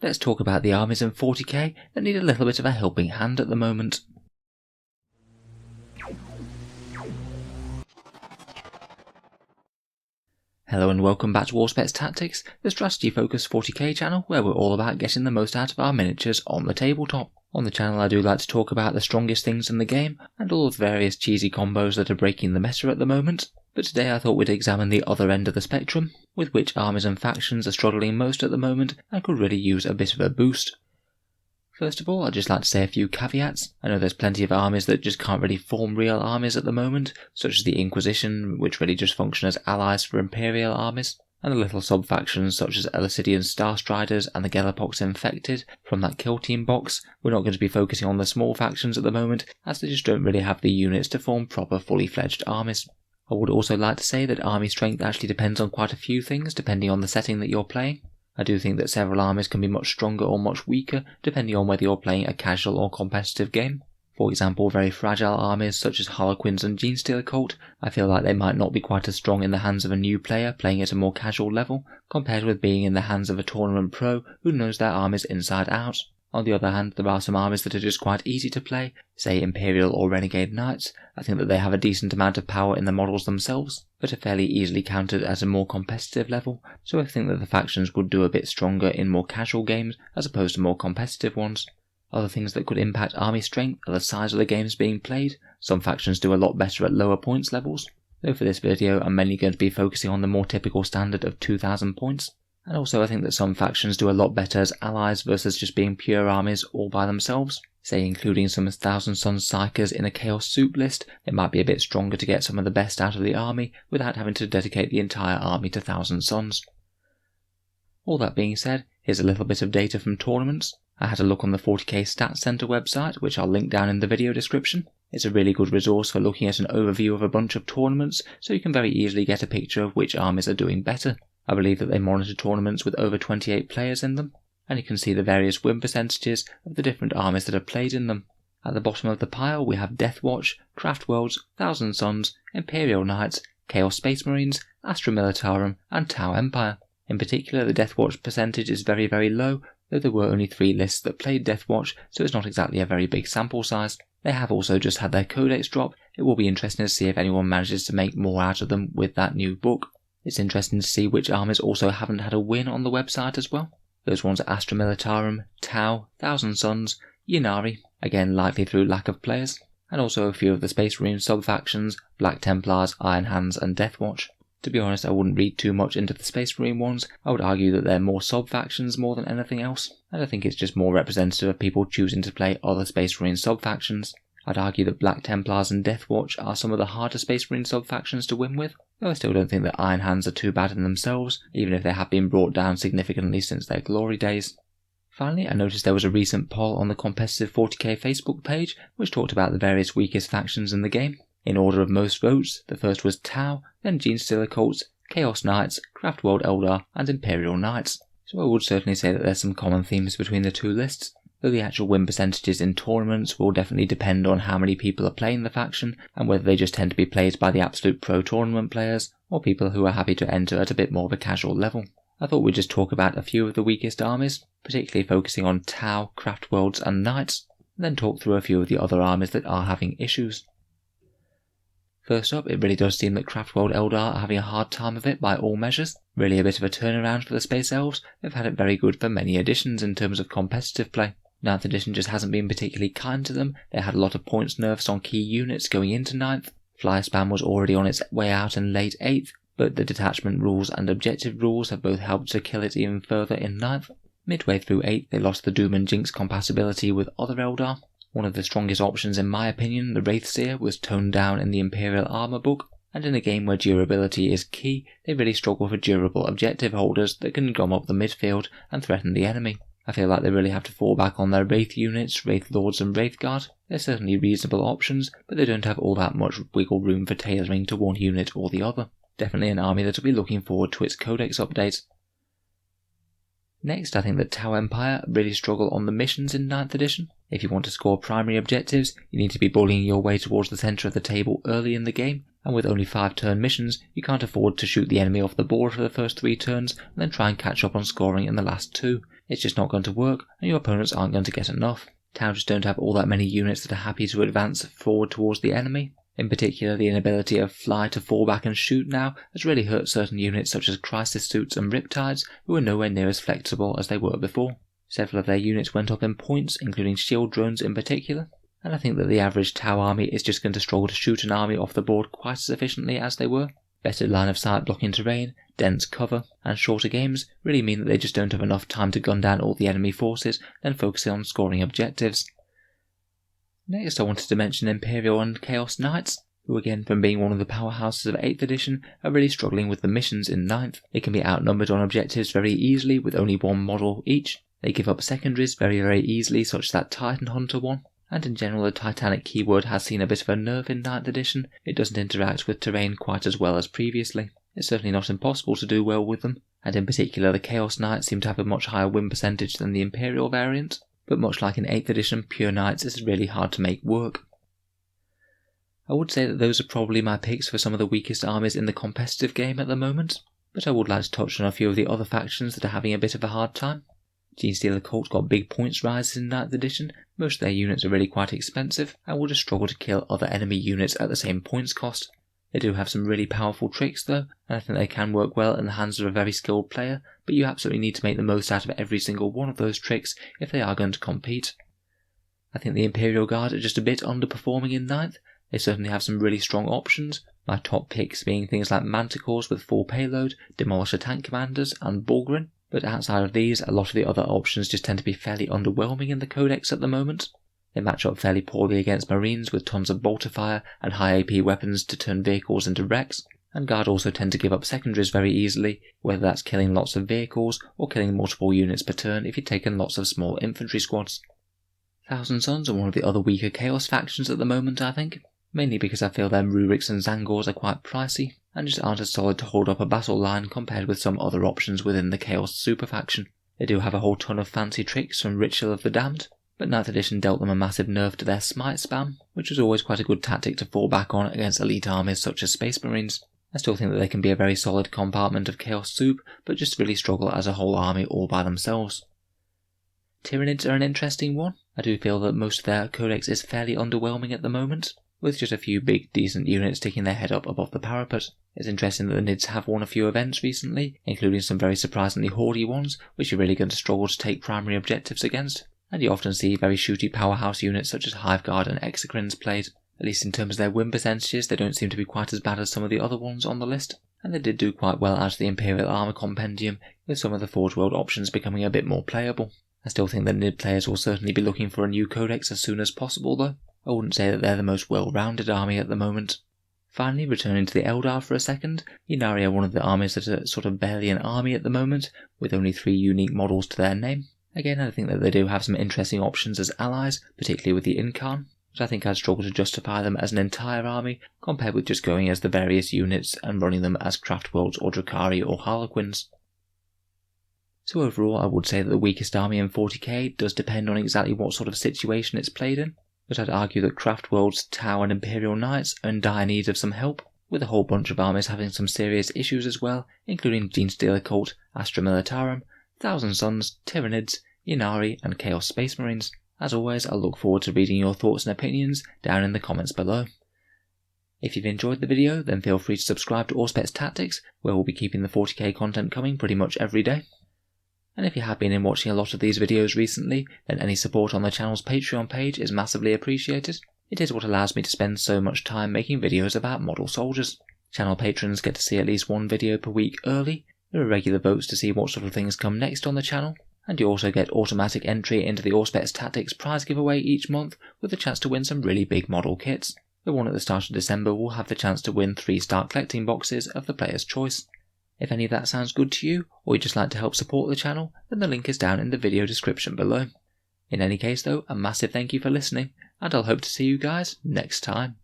let's talk about the armies in 40k that need a little bit of a helping hand at the moment. Hello and welcome back to Auspex Tactics, the strategy focused 40k channel where we're all about getting the most out of our miniatures on the tabletop. On the channel I do like to talk about the strongest things in the game and all of the various cheesy combos that are breaking the meta at the moment, but today I thought we'd examine the other end of the spectrum, with which armies and factions are struggling most at the moment and could really use a bit of a boost. First of all, I'd just like to say a few caveats. I know there's plenty of armies that just can't really form real armies at the moment, such as the Inquisition, which really just function as allies for Imperial armies, and the little sub-factions such as Elysidian Starstriders and the Galapox Infected from that Kill Team box. We're not going to be focusing on the small factions at the moment, as they just don't really have the units to form proper fully fledged armies. I would also like to say that army strength actually depends on quite a few things depending on the setting that you're playing. I do think that several armies can be much stronger or much weaker depending on whether you're playing a casual or competitive game. For example, very fragile armies such as Harlequins and Genestealer Cult, I feel like they might not be quite as strong in the hands of a new player playing at a more casual level, compared with being in the hands of a tournament pro who knows their armies inside out. On the other hand, there are some armies that are just quite easy to play, say Imperial or Renegade Knights. I think that they have a decent amount of power in the models themselves, but are fairly easily countered at a more competitive level, so I think that the factions would do a bit stronger in more casual games as opposed to more competitive ones. Other things that could impact army strength are the size of the games being played. Some factions do a lot better at lower points levels, though for this video I'm mainly going to be focusing on the more typical standard of 2000 points. And also I think that some factions do a lot better as allies versus just being pure armies all by themselves. Say including some Thousand Sons Psykers in a Chaos Soup list, it might be a bit stronger to get some of the best out of the army without having to dedicate the entire army to Thousand Sons. All that being said, here's a little bit of data from tournaments. I had a look on the 40k Stats Center website, which I'll link down in the video description. It's a really good resource for looking at an overview of a bunch of tournaments, so you can very easily get a picture of which armies are doing better. I believe that they monitor tournaments with over 28 players in them, and you can see the various win percentages of the different armies that are played in them. At the bottom of the pile we have Deathwatch, Craft Worlds, Thousand Sons, Imperial Knights, Chaos Space Marines, Astra Militarum and Tau Empire. In particular, the Deathwatch percentage is very low, though there were only 3 lists that played Deathwatch, so it's not exactly a very big sample size. They have also just had their codex drop. It will be interesting to see if anyone manages to make more out of them with that new book. It's interesting to see which armies also haven't had a win on the website as well. Those ones are Astra Militarum, Tau, Thousand Sons, Ynnari, again likely through lack of players, and also a few of the Space Marine sub-factions, Black Templars, Iron Hands and Deathwatch. To be honest, I wouldn't read too much into the Space Marine ones. I would argue that they're more sub-factions more than anything else, and I think it's just more representative of people choosing to play other Space Marine sub-factions. I'd argue that Black Templars and Deathwatch are some of the harder Space Marine sub-factions to win with, though I still don't think that Iron Hands are too bad in themselves, even if they have been brought down significantly since their glory days. Finally, I noticed there was a recent poll on the competitive 40k Facebook page, which talked about the various weakest factions in the game. In order of most votes, the first was Tau, then Genestealer Cults, Chaos Knights, Craft World Eldar, and Imperial Knights. So I would certainly say that there's some common themes between the two lists, though the actual win percentages in tournaments will definitely depend on how many people are playing the faction, and whether they just tend to be played by the absolute pro tournament players, or people who are happy to enter at a bit more of a casual level. I thought we'd just talk about a few of the weakest armies, particularly focusing on Tau, Craft Worlds and Knights, and then talk through a few of the other armies that are having issues. First up, it really does seem that Craft World Eldar are having a hard time of it by all measures. Really a bit of a turnaround for the Space Elves. They've had it very good for many editions in terms of competitive play. 9th edition just hasn't been particularly kind to them. They had a lot of points nerfs on key units going into 9th. Flyer spam was already on its way out in late 8th, but the detachment rules and objective rules have both helped to kill it even further in 9th. Midway through 8th, they lost the Doom and Jinx compatibility with other Eldar. One of the strongest options in my opinion, the Wraithseer, was toned down in the Imperial Armor book, and in a game where durability is key, they really struggle for durable objective holders that can gum up the midfield and threaten the enemy. I feel like they really have to fall back on their Wraith units, Wraith Lords and Wraith Guard. They're certainly reasonable options, but they don't have all that much wiggle room for tailoring to one unit or the other. Definitely an army that will be looking forward to its codex update. Next, I think that Tau Empire really struggle on the missions in 9th edition. If you want to score primary objectives, you need to be bullying your way towards the centre of the table early in the game, and with only 5 turn missions, you can't afford to shoot the enemy off the board for the first 3 turns and then try and catch up on scoring in the last 2. it's just not going to work and your opponents aren't going to get enough. Tau just don't have all that many units that are happy to advance forward towards the enemy. In particular, the inability of Fly to fall back and shoot now has really hurt certain units such as Crisis Suits and Riptides, who are nowhere near as flexible as they were before. Several of their units went up in points, including shield drones in particular, and I think that the average Tau army is just going to struggle to shoot an army off the board quite as efficiently as they were. Better line of sight blocking terrain, dense cover, and shorter games really mean that they just don't have enough time to gun down all the enemy forces, then focusing on scoring objectives. Next I wanted to mention Imperial and Chaos Knights, who again, from being one of the powerhouses of 8th edition, are really struggling with the missions in 9th. They can be outnumbered on objectives very easily with only one model each. They give up secondaries very easily, such as that Titan Hunter one. And in general, the Titanic keyword has seen a bit of a nerf in 9th edition. It doesn't interact with terrain quite as well as previously. It's certainly not impossible to do well with them, and in particular the Chaos Knights seem to have a much higher win percentage than the Imperial variant. But much like in 8th edition, pure Knights is really hard to make work. I would say that those are probably my picks for some of the weakest armies in the competitive game at the moment, but I would like to touch on a few of the other factions that are having a bit of a hard time. Genestealer Cult got big points rises in 9th edition, most of their units are really quite expensive and will just struggle to kill other enemy units at the same points cost. They do have some really powerful tricks though, and I think they can work well in the hands of a very skilled player, but you absolutely need to make the most out of every single one of those tricks if they are going to compete. I think the Imperial Guard are just a bit underperforming in 9th. They certainly have some really strong options, my top picks being things like Manticores with full payload, Demolisher Tank Commanders and Bulgrin, but outside of these a lot of the other options just tend to be fairly underwhelming in the Codex at the moment. They match up fairly poorly against Marines with tons of bolter fire and high AP weapons to turn vehicles into wrecks, and Guard also tend to give up secondaries very easily, whether that's killing lots of vehicles or killing multiple units per turn if you've taken lots of small infantry squads. Thousand Sons are one of the other weaker Chaos factions at the moment, I think, mainly because I feel their Ruriks and Zangors are quite pricey, and just aren't as solid to hold up a battle line compared with some other options within the Chaos super faction. They do have a whole ton of fancy tricks from Ritual of the Damned, but 9th edition dealt them a massive nerf to their Smite spam, which was always quite a good tactic to fall back on against elite armies such as Space Marines. I still think that they can be a very solid compartment of Chaos soup, but just really struggle as a whole army all by themselves. Tyranids are an interesting one. I do feel that most of their codex is fairly underwhelming at the moment, with just a few big decent units sticking their head up above the parapet. It's interesting that the Nids have won a few events recently, including some very surprisingly hoardy ones, which you're really going to struggle to take primary objectives against, and you often see very shooty powerhouse units such as Hiveguard and Exocrines played. At least in terms of their win percentages, they don't seem to be quite as bad as some of the other ones on the list, and they did do quite well out of the Imperial Armour Compendium, with some of the Forge World options becoming a bit more playable. I still think that Nid players will certainly be looking for a new codex as soon as possible though. I wouldn't say that they're the most well-rounded army at the moment. Finally, returning to the Eldar for a second, Inari are one of the armies that are sort of barely an army at the moment, with only 3 unique models to their name. Again, I think that they do have some interesting options as allies, particularly with the Incarn, but I think I'd struggle to justify them as an entire army, compared with just going as the various units and running them as Craftworlds or Drakari or Harlequins. So overall, I would say that the weakest army in 40k does depend on exactly what sort of situation it's played in, but I'd argue that Craftworlds, Tau and Imperial Knights are in dire need of some help, with a whole bunch of armies having some serious issues as well, including Genestealer Cult, Astra Militarum, Thousand Sons, Tyranids, Inari and Chaos Space Marines. As always, I look forward to reading your thoughts and opinions down in the comments below. If you've enjoyed the video, then feel free to subscribe to Auspex Tactics, where we'll be keeping the 40k content coming pretty much every day. And if you have been in watching a lot of these videos recently, then any support on the channel's Patreon page is massively appreciated. It is what allows me to spend so much time making videos about model soldiers. Channel patrons get to see at least one video per week early, there are regular votes to see what sort of things come next on the channel, and you also get automatic entry into the Auspex Tactics prize giveaway each month with a chance to win some really big model kits. The one at the start of December will have the chance to win 3 start collecting boxes of the player's choice. If any of that sounds good to you, or you'd just like to help support the channel, then the link is down in the video description below. In any case though, a massive thank you for listening, and I'll hope to see you guys next time.